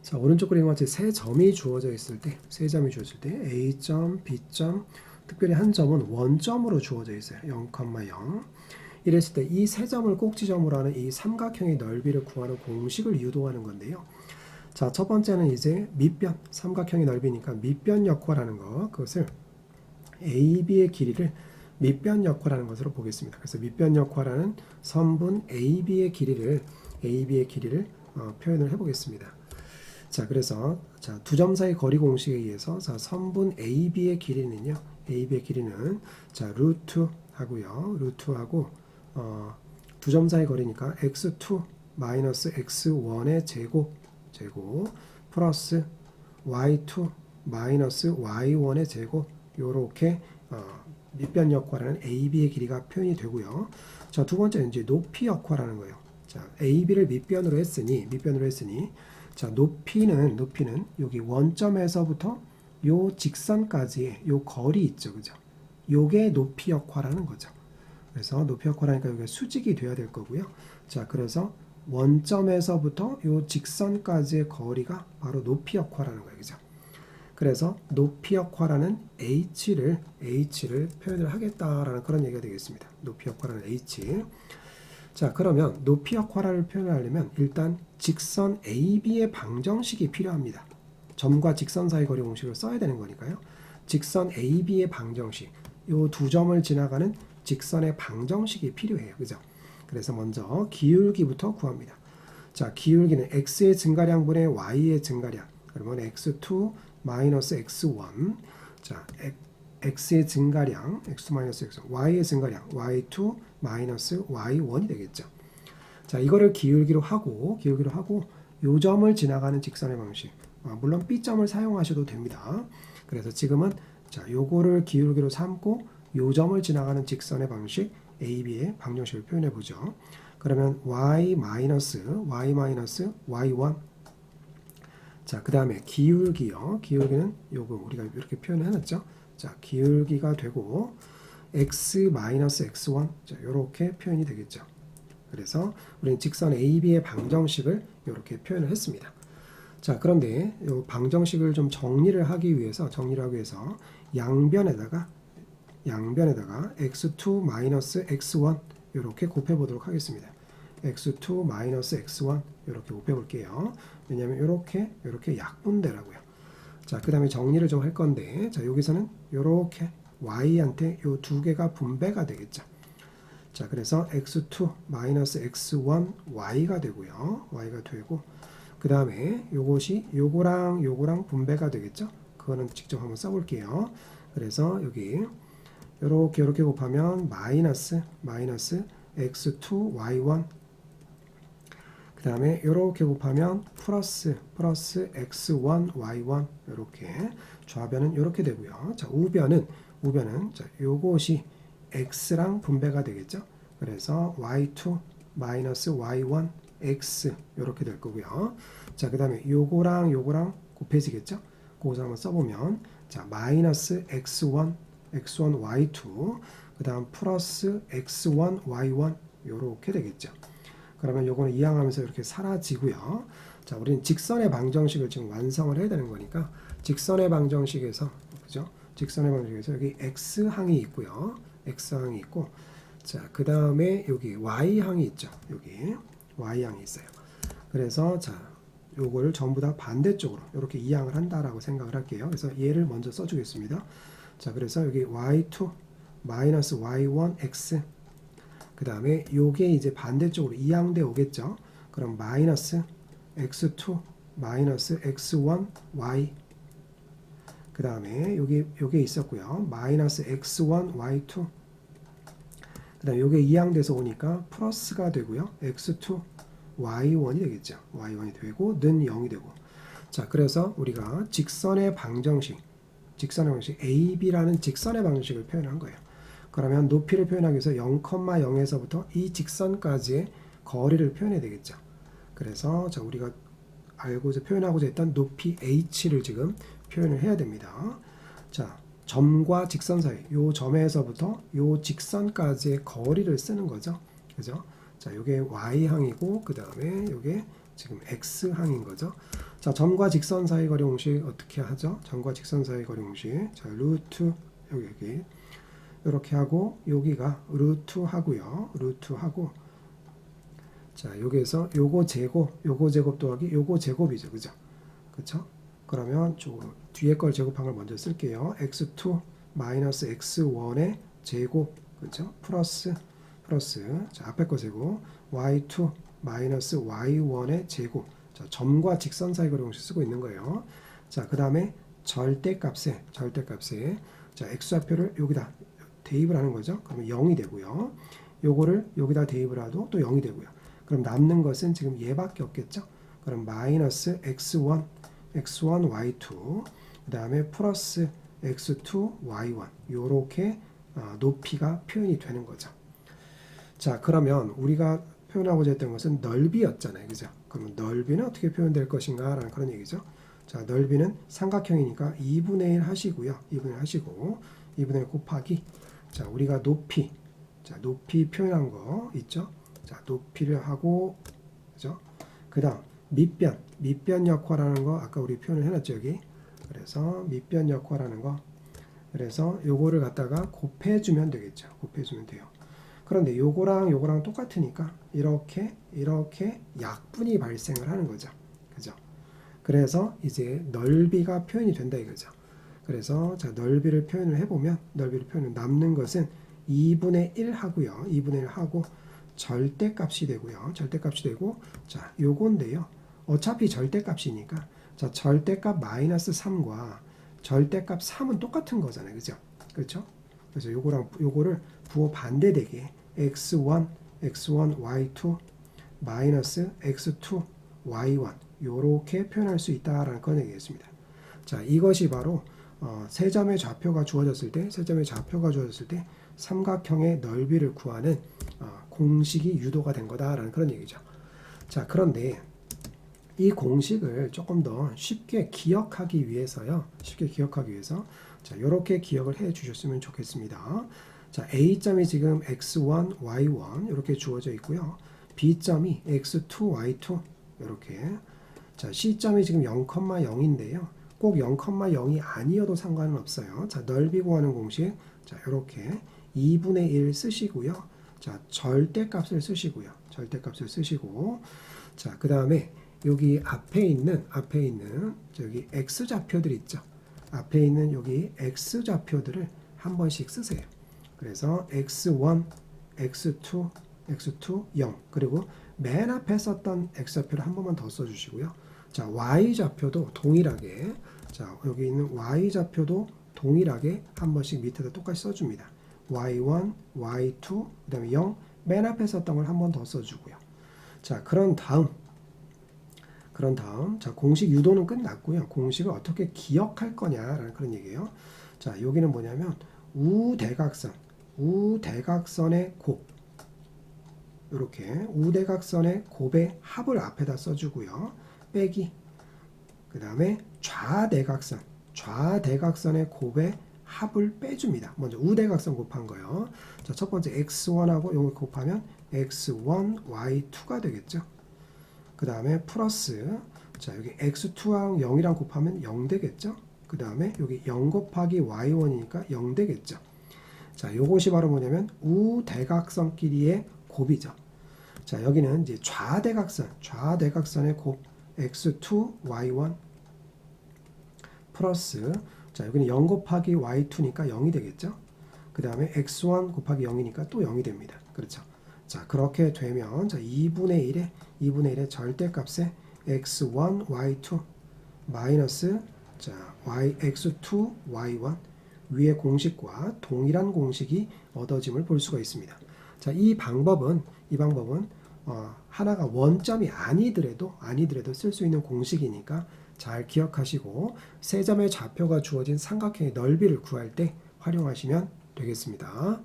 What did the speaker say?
자, 오른쪽 그림과 같이 세 점이 주어져 있을 때, A점, B점, 특별히 한 점은 원점으로 주어져 있어요. 0,0. 이랬을 때 이 세 점을 꼭지점으로 하는 이 삼각형의 넓이를 구하는 공식을 유도하는 건데요. 자, 첫 번째는 이제 밑변, 삼각형의 넓이니까 밑변 역화라는 거, 그것을 AB의 길이를 밑변 역화라는 것으로 보겠습니다. 그래서 밑변 역화라는 선분 AB의 길이를 표현을 해보겠습니다. 자, 그래서 자, 두 점 사이 거리 공식에 의해서 자, 선분 AB의 길이는 자, 루트 하고 두 점 사이 거리니까 x2 마이너스 x1의 제곱 플러스 y2 마이너스 y1의 제곱 요렇게 밑변 역화라는 AB의 길이가 표현이 되고요. 자, 두 번째는 이제 높이 역화라는 거예요. 자, AB를 밑변으로 했으니 자, 높이는 여기 원점에서부터 요 직선까지의 요 거리 있죠. 그죠? 요게 높이 역화라는 거죠. 그래서 높이 역화라니까 여기 수직이 돼야 될 거고요. 자, 그래서 원점에서부터 요 직선까지의 거리가 바로 높이 역화라는 거예요. 그죠? 그래서 높이 역화라는 H를 표현을 하겠다라는 그런 얘기가 되겠습니다. 높이 역화라는 H. 자, 그러면 높이 역화를 표현하려면 일단 직선 AB의 방정식이 필요합니다. 점과 직선 사이 거리 공식을 써야 되는 거니까요. 직선 AB의 방정식, 요 두 점을 지나가는 직선의 방정식이 필요해요. 그죠? 그래서 먼저 기울기부터 구합니다. 자, 기울기는 x의 증가량분의 y의 증가량. 그러면 x2 마이너스 x1. 자, x의 증가량, x 마이너스 x1, y의 증가량, y2 마이너스 y1이 되겠죠. 자, 이거를 기울기로 하고 요 점을 지나가는 직선의 방식. 물론 B점을 사용하셔도 됩니다. 그래서 지금은 자, 요거를 기울기로 삼고 요 점을 지나가는 직선의 방식 AB의 방정식을 표현해 보죠. 그러면 y 마이너스 y1. 자, 그 다음에 기울기요. 기울기는 요거 우리가 이렇게 표현해 놨죠. 자, 기울기가 되고 x 마이너스 x1. 자, 요렇게 표현이 되겠죠. 그래서 우리는 직선 AB의 방정식을 이렇게 표현을 했습니다. 자, 그런데 이 방정식을 좀 정리를 하기 위해서 양변에다가 x2 마이너스 x1 이렇게 곱해 보도록 하겠습니다. x2 마이너스 x1 이렇게 곱해 볼게요. 왜냐하면 이렇게 약분되라고요. 자, 그 다음에 정리를 좀 할 건데, 자, 여기서는 이렇게 y한테 요 두 개가 분배가 되겠죠. 자, 그래서 x2 마이너스 x1 y가 되고요. y가 되고, 그 다음에 요거랑 분배가 되겠죠. 그거는 직접 한번 써볼게요. 그래서 여기 요렇게 곱하면 마이너스 x2 y1. 그 다음에 요렇게 곱하면 플러스 x1 y1. 요렇게 좌변은 요렇게 되고요. 자, 우변은 자, 요것이 x랑 분배가 되겠죠. 그래서 y2 마이너스 y1 x 요렇게 될 거고요. 자, 그 다음에 요거랑 곱해지겠죠. 그것을 한번 써보면 자, 마이너스 x1 y2 그 다음 플러스 x1 y1 요렇게 되겠죠. 그러면 요거는 이항하면서 이렇게 사라지고요. 자, 우리는 직선의 방정식을 지금 완성을 해야 되는 거니까 직선의 방정식에서 그죠? 직선의 방정식에서 여기 x항이 있고요. x항이 있고, 자, 그 다음에 여기 y항이 있죠. 여기 y항이 있어요. 그래서 자, 요걸 전부 다 반대쪽으로 이렇게 이항을 한다라고 생각을 할게요. 그래서 얘를 먼저 써주겠습니다. 자, 그래서 여기 y2 마이너스 y1 x 그 다음에 요게 이제 반대쪽으로 이항돼 오겠죠. 그럼 마이너스 x2 마이너스 x1 y 그 다음에 요게 있었고요. 마이너스 x1 y2 그 다음에 요게 이항돼서 오니까 플러스가 되고요. x2 y1이 되겠죠. y1이 되고 는 0이 되고. 자, 그래서 우리가 직선의 방정식 AB라는 직선의 방정식을 표현한 거예요. 그러면 높이를 표현하기 위해서 0,0에서부터 이 직선까지의 거리를 표현해야 되겠죠. 그래서 자, 우리가 표현하고자 했던 높이 h를 지금 표현을 해야 됩니다. 자, 점과 직선 사이, 요 점에서부터 요 직선까지의 거리를 쓰는 거죠. 그죠? 자, 요게 y항이고, 그 다음에 요게 지금 x항인 거죠. 자, 자, 점과 직선 사이 거리 공식 어떻게 하죠? 점과 직선 사이 거리 공식. 자, 루트 여기 이렇게 하고 여기가 루트 하고요. 루트 하고 자, 여기에서 요거 제곱 더하기 요거 제곱이죠. 그죠? 그쵸? 그러면 뒤에 걸 제곱한 걸 먼저 쓸게요. x2 마이너스 x1의 제곱, 그죠? 플러스 자, 앞에 거 제곱 y2 마이너스 y1의 제곱. 자, 점과 직선 사이 거리 공식 쓰고 있는 거예요. 자, 그 다음에 절대값에 자, x좌표를 여기다 대입을 하는 거죠. 그러면 0이 되고요. 요거를 여기다 대입을 해도 또 0이 되고요. 그럼 남는 것은 지금 얘밖에 없겠죠. 그럼 마이너스 x1 y2 그 다음에 플러스 x2 y1 요렇게 높이가 표현이 되는 거죠. 자, 그러면 우리가 표현하고자 했던 것은 넓이였잖아요. 그죠? 그러면 넓이는 어떻게 표현될 것인가 라는 그런 얘기죠. 자, 넓이는 삼각형이니까 2분의 1 하시고요. 2분의 1 하시고 2분의 1 곱하기 자, 우리가 높이 자, 높이 표현한 거 있죠? 자, 높이를 하고 그죠? 그다음 밑변 역할하는 거 아까 우리 표현을 해놨죠, 여기. 그래서 밑변 역할하는 거. 그래서 요거를 갖다가 곱해주면 되겠죠. 곱해주면 돼요. 그런데 요거랑 똑같으니까 이렇게 약분이 발생을 하는 거죠. 그죠? 그래서 이제 넓이가 표현이 된다 이거죠. 그래서 자, 넓이를 표현을 해보면 남는 것은 2분의 1 하고요. 2분의 1 하고 절대값이 되고요. 절대값이 되고 자, 요건데요. 어차피 절대값이니까 자, 절대값 마이너스 3과 절대값 3은 똑같은 거잖아요. 그죠? 그렇죠? 그래서 요거를 부호 반대되게 x1 y2 마이너스 x2 y1 요렇게 표현할 수 있다라는 그런 얘기겠습니다. 자, 이것이 바로 세 점의 좌표가 주어졌을 때 삼각형의 넓이를 구하는 공식이 유도가 된 거다라는 그런 얘기죠. 자, 그런데 이 공식을 조금 더 쉽게 기억하기 위해서 자, 이렇게 기억을 해 주셨으면 좋겠습니다. 자, A점이 지금 x1, y1 이렇게 주어져 있고요. B점이 x2, y2 이렇게. 자, C점이 지금 0,0인데요. 꼭 0,0이 아니어도 상관은 없어요. 자, 넓이 구하는 공식. 자, 이렇게 2분의 1 쓰시고요. 자, 절대값을 쓰시고. 자, 그 다음에 여기 앞에 있는 저기 x좌표들 있죠. 앞에 있는 여기 x좌표들을 한 번씩 쓰세요. 그래서 x1, x2, 0. 그리고 맨 앞에 썼던 x좌표를 한 번만 더 써주시고요. 자, y좌표도 동일하게 자, 여기 있는 y좌표도 동일하게 한 번씩 밑에다 똑같이 써줍니다. y1, y2, 그 다음에 0. 맨 앞에 썼던 걸 한 번 더 써주고요. 자, 그런 다음 자, 공식 유도는 끝났고요. 공식을 어떻게 기억할 거냐라는 그런 얘기예요. 자, 여기는 뭐냐면 우대각선의 곱 이렇게 우대각선의 곱의 합을 앞에다 써주고요. 빼기 그 다음에 좌대각선의 곱의 합을 빼줍니다. 먼저 우대각선 곱한 거요. 자, 첫 번째 x1하고 요걸 곱하면 x1 y2가 되겠죠. 그 다음에 플러스 자, 여기 x2랑 0이랑 곱하면 0 되겠죠. 그 다음에 여기 0 곱하기 y1이니까 0 되겠죠. 자, 요것이 바로 뭐냐면 우대각선끼리의 곱이죠. 자, 여기는 이제 좌대각선의 곱 x2 y1 플러스 자, 여기는 0 곱하기 y2니까 0이 되겠죠. 그 다음에 x1 곱하기 0이니까 또 0이 됩니다. 그렇죠. 자, 그렇게 되면 자, 2분의 1의 절대값에 x1 y2 마이너스 자, x2 y1 위의 공식과 동일한 공식이 얻어짐을 볼 수가 있습니다. 자, 이 방법은 하나가 원점이 아니더라도 쓸 수 있는 공식이니까 잘 기억하시고 세 점의 좌표가 주어진 삼각형의 넓이를 구할 때 활용하시면 되겠습니다.